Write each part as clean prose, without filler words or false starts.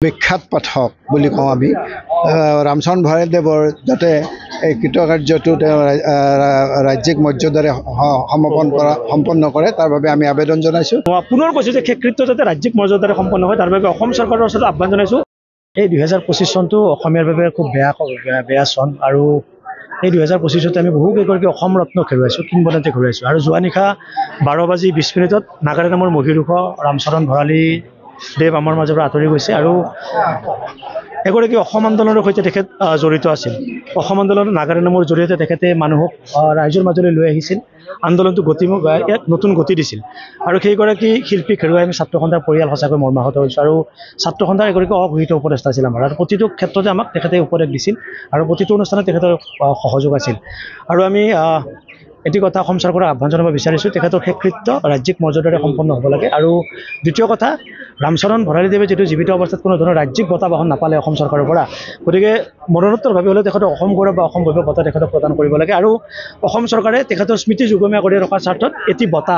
বিখ্যাত পাঠক বুলি কওঁ আমি ৰামচৰণ ভৰালীদেৱৰ যাতে এই কৃতকাৰ্যটো তেওঁ ৰাজ্যিক মৰ্যাদাৰে সম্পন্ন কৰে তাৰ বাবে আমি আবেদন জনাইছোঁ। পুনৰ কৈছোঁ যে শেষকৃত্য যাতে ৰাজ্যিক মৰ্যাদাৰে সম্পন্ন হয় তাৰ বাবে অসম চৰকাৰৰ ওচৰত আহ্বান জনাইছোঁ। এই 2025 চনটো অসমীয়াৰ বাবে খুব বেয়া চন আৰু এই 2025 আমি বহু কেইগৰাকী অসম ৰত্ন হেৰুৱাইছোঁ, কিংবদন্তি হেৰুৱাইছোঁ। আৰু যোৱা নিশা 12:20 নাগাৰা নামৰ মহীৰূহ ৰামচৰণ ভৰালী দেৱ আমাৰ মাজৰ পৰা আঁতৰি গৈছে আৰু এগৰাকী অসম আন্দোলনৰ সৈতে তেখেত জড়িত আছিল। অসম আন্দোলনৰ নাগাৰা নামৰ জৰিয়তে তেখেতে মানুহক ৰাইজৰ মাজলৈ লৈ আহিছিল, আন্দোলনটো এক নতুন গতি দিছিল আৰু সেইগৰাকী শিল্পীক হেৰুৱাই আমি ছাত্ৰ সন্থাৰ পৰিয়াল সঁচাকৈ মৰ্মাহত হৈছোঁ। আৰু ছাত্ৰ সন্থাৰ এগৰাকী অঘোষিত উপদেষ্টা আছিল আমাৰ, আৰু প্ৰতিটো ক্ষেত্ৰতে আমাক তেখেতে উপদেশ দিছিল আৰু প্ৰতিটো অনুষ্ঠানত তেখেতৰ সহযোগ আছিল। আৰু আমি এটি কথা অসম চৰকাৰক আহ্বান জনাব বিচাৰিছোঁ, তেখেতৰ শেষকৃত্য ৰাজ্যিক মৰ্যাদাৰে সম্পন্ন হ'ব লাগে। আৰু দ্বিতীয় কথা, ৰামচৰণ ভৰালীদেৱে যিটো জীৱিত অৱস্থাত কোনো ধৰণৰ ৰাজ্যিক বঁটা বাহন নাপালে অসম চৰকাৰৰ পৰা, গতিকে মৰণোত্তৰভাৱে হ'লেও তেখেতক অসম গৌৰৱ বা অসম বৈভৱ বঁটা তেখেতক প্ৰদান কৰিব লাগে। আৰু অসম চৰকাৰে তেখেতৰ স্মৃতি যুগমীয়া কৰি ৰখাৰ স্বাৰ্থত এটি বঁটা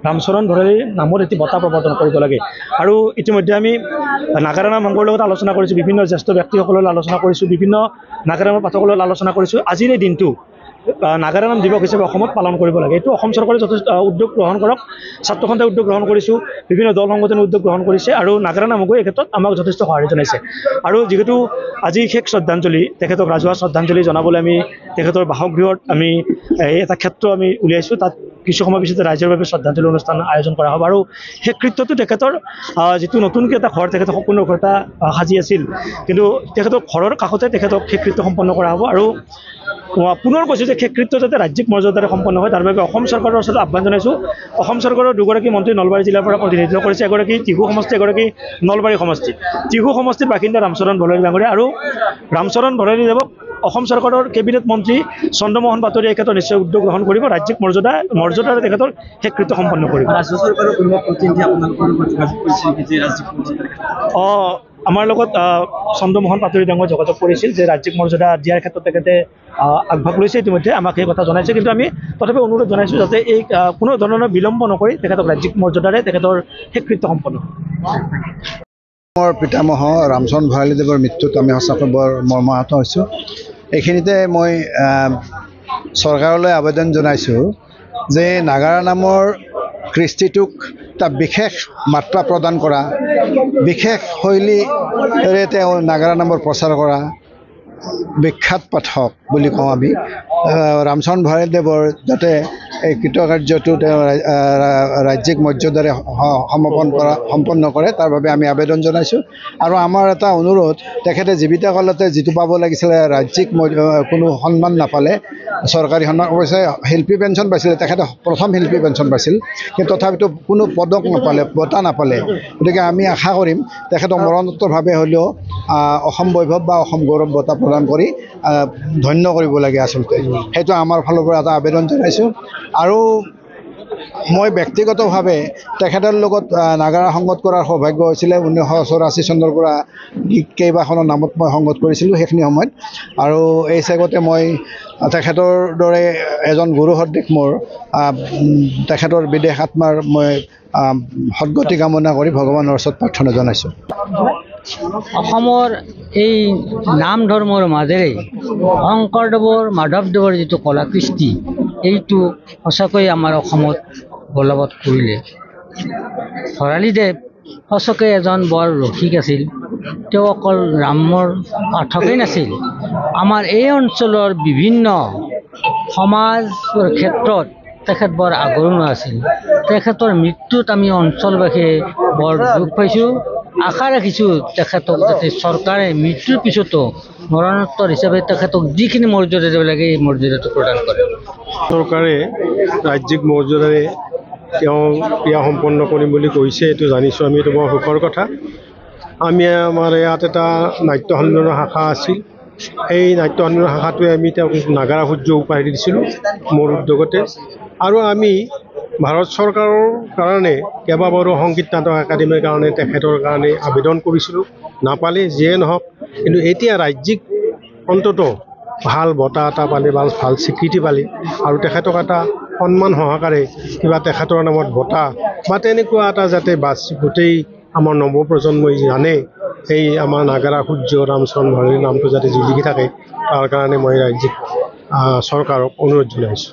ৰামচৰণ ভৰালীৰ নামত এটি বঁটা প্ৰৱৰ্তন কৰিব লাগে। আৰু ইতিমধ্যে আমি নাগাৰা নাম সংঘৰ লগত আলোচনা কৰিছোঁ, বিভিন্ন জ্যেষ্ঠ ব্যক্তিসকলৰ আলোচনা কৰিছোঁ, বিভিন্ন নাগাৰা নামৰ পাঠকৰ লগত আলোচনা কৰিছোঁ। আজিৰ এই দিনটো নাগাৰা নাম দিৱস হিচাপে অসমত পালন কৰিব লাগে। এইটো অসম চৰকাৰে যথেষ্ট উদ্যোগ গ্ৰহণ কৰক, ছাত্ৰ সন্থাই উদ্যোগ গ্ৰহণ কৰিছোঁ, বিভিন্ন দল সংগঠনে উদ্যোগ গ্ৰহণ কৰিছে আৰু নাগাৰা নামকো এই ক্ষেত্ৰত আমাক যথেষ্ট সঁহাৰি জনাইছে। আৰু যিহেতু আজি শেষ শ্ৰদ্ধাঞ্জলি, তেখেতক ৰাজহুৱা শ্ৰদ্ধাঞ্জলি জনাবলৈ আমি তেখেতৰ বাসগৃহত আমি এটা ক্ষেত্ৰ আমি উলিয়াইছোঁ, তাত কিছু সময় পিছতে ৰাইজৰ বাবে শ্ৰদ্ধাঞ্জলি অনুষ্ঠান আয়োজন কৰা হ'ব। আৰু শেষকৃত্যটো তেখেতৰ যিটো নতুনকৈ এটা ঘৰ তেখেতৰ সম্পূৰ্ণ ঘৰ এটা সাজি আছিল, কিন্তু তেখেতৰ ঘৰৰ কাষতে তেখেতক শেষকৃত্য সম্পন্ন কৰা হ'ব। আৰু পুনৰ কৈছোঁ যে শেষকৃত্য যাতে ৰাজ্যিক মৰ্যাদাৰে সম্পন্ন হয় তাৰ বাবে অসম চৰকাৰৰ ওচৰত আহ্বান জনাইছোঁ। অসম চৰকাৰৰ দুগৰাকী মন্ত্ৰী নলবাৰী জিলাৰ পৰা প্ৰতিনিধিত্ব কৰিছে, এগৰাকী টিহু সমষ্টি, এগৰাকী নলবাৰী সমষ্টি। টিহু সমষ্টিৰ বাসিন্দা ৰামচৰণ ভৰালী ডাঙৰীয়া, আৰু ৰামচৰণ ভৰালী দেৱক অসম চৰকাৰৰ কেবিনেট মন্ত্ৰী চন্দ্ৰমোহন পাটোৱাৰীয়ে এই ক্ষেত্ৰত নিশ্চয় উদ্যোগ গ্ৰহণ কৰিব, ৰাজ্যিক মৰ্যাদাৰে তেখেতৰ শেষকৃত্য সম্পন্ন কৰিব। আমাৰ লগত চন্দ্ৰমোহন পাটোৱাৰী ডাঙৰীয়াই যোগাযোগ কৰিছিল যে ৰাজ্যিক মৰ্যাদা দিয়াৰ ক্ষেত্ৰত তেখেতে আগভাগ লৈছে, ইতিমধ্যে আমাক সেই কথা জনাইছে। কিন্তু আমি তথাপি অনুৰোধ জনাইছোঁ যাতে এই কোনো ধৰণৰ বিলম্ব নকৰি তেখেতক ৰাজ্যিক মৰ্যাদাৰে তেখেতৰ শেষকৃত্য সম্পন্ন হয়। মোৰ পিতামহ ৰামচৰণ ভৰালীদেৱৰ মৃত্যুত আমি সঁচাকৈ বৰ মৰ্মাহত হৈছোঁ। এইখিনিতে মই চৰকাৰলৈ আবেদন জনাইছোঁ যে নাগাৰা নামৰ কৃষ্টিটোক এটা বিশেষ মাত্ৰা প্ৰদান কৰা, বিশেষ শৈলীৰে তেওঁ নাগাৰা নামৰ প্ৰচাৰ কৰা বিখ্যাত পাঠক বুলি কওঁ আমি ৰামচৰণ ভৰালীদেৱৰ যাতে এই কৃতকাৰ্যটো তেওঁ ৰাজ্যিক মৰ্যাদাৰে সম্পন্ন কৰে তাৰ বাবে আমি আবেদন জনাইছোঁ। আৰু আমাৰ এটা অনুৰোধ, তেখেতে জীৱিত কালতে যিটো পাব লাগিছিলে ৰাজ্যিক কোনো সন্মান নাপালে, চৰকাৰী সন্মান, অৱশ্যে শিল্পী পেঞ্চন পাইছিলে, তেখেতে প্ৰথম শিল্পী পেঞ্চন পাইছিল, কিন্তু তথাপিতো কোনো পদক নাপালে, বঁটা নাপালে। গতিকে আমি আশা কৰিম তেখেতক মৰণোত্তৰভাৱে হ'লেও অসম বৈভৱ বা অসম গৌৰৱ বঁটা প্ৰদান কৰি ধন্য কৰিব লাগে। আচলতে সেইটো আমাৰ ফালৰ পৰা এটা আবেদন জনাইছোঁ। আৰু মই ব্যক্তিগতভাৱে তেখেতৰ লগত নাগাৰা সংগত কৰাৰ সৌভাগ্য হৈছিলে। 1984 চনৰ পৰা কেইবাখনৰ নামত মই সংগত কৰিছিলোঁ সেইখিনি সময়ত। আৰু এই চেগতে মই তেখেতৰ দৰে এজন গুৰু সদৃশ মোৰ তেখেতৰ বিদেশ আত্মাৰ মই সদ্গতি কামনা কৰি ভগৱানৰ ওচৰত প্ৰাৰ্থনা জনাইছোঁ। অসমৰ এই নাম ধৰ্মৰ মাজেৰে শংকৰদেৱৰ, মাধৱদেৱৰ যিটো কলা কৃষ্টি, এইটো সঁচাকৈ আমাৰ অসমত বলৱৎ কৰিলে। ভৰালীদেৱ সঁচাকৈ এজন বৰ ৰসিক আছিল। তেওঁ অকল ৰামৰ পাঠকেই নাছিল, আমাৰ এই অঞ্চলৰ বিভিন্ন সমাজৰ ক্ষেত্ৰত তেখেত বৰ আগৰণুৱা আছিল। তেখেতৰ মৃত্যুত আমি অঞ্চলবাসীয়ে বৰ দুখ পাইছোঁ। আশা ৰাখিছোঁ তেখেতক যাতে চৰকাৰে মৃত্যুৰ পিছতো মৰণোত্তৰ হিচাপে তেখেতক যিখিনি মৰ্যাদা দিব লাগে এই মৰ্যাদাটো প্ৰদান কৰে। চৰকাৰে ৰাজ্যিক মৰ্যাদাৰে তেওঁ ক্ৰিয়া সম্পন্ন কৰিম বুলি কৈছে, এইটো জানিছোঁ আমি, এইটো বৰ সুখৰ কথা। আমাৰ ইয়াত এটা নাট্য সন্মিলনৰ শাখা আছিল, এই নাট্য সন্মিলন শাখাটোৱে আমি তেওঁক নাগাৰা সূৰ্য উপাধি দিছিলোঁ মোৰ উদ্যোগতে। আৰু আমি ভাৰত চৰকাৰৰ কাৰণে কেইবাবাৰো সংগীত নাটক একাডেমীৰ কাৰণে তেখেতৰ কাৰণে আবেদন কৰিছিলোঁ, নাপালে। যিয়ে নহওক, কিন্তু এতিয়া ৰাজ্যিক অন্তত ভাল বঁটা এটা পালে, ভাল স্বীকৃতি পালে, আৰু তেখেতক এটা সন্মান সহকাৰে কিবা তেখেতৰ নামত বঁটা বা তেনেকুৱা এটা যাতে গোটেই আমাৰ নৱপ্ৰজন্মই জানে এই আমাৰ নাগাৰা সূৰ্য ৰামচৰণ ভৰালীৰ নামটো যাতে জিলিকি থাকে তাৰ কাৰণে মই ৰাজ্যিক চৰকাৰক অনুৰোধ জনাইছোঁ।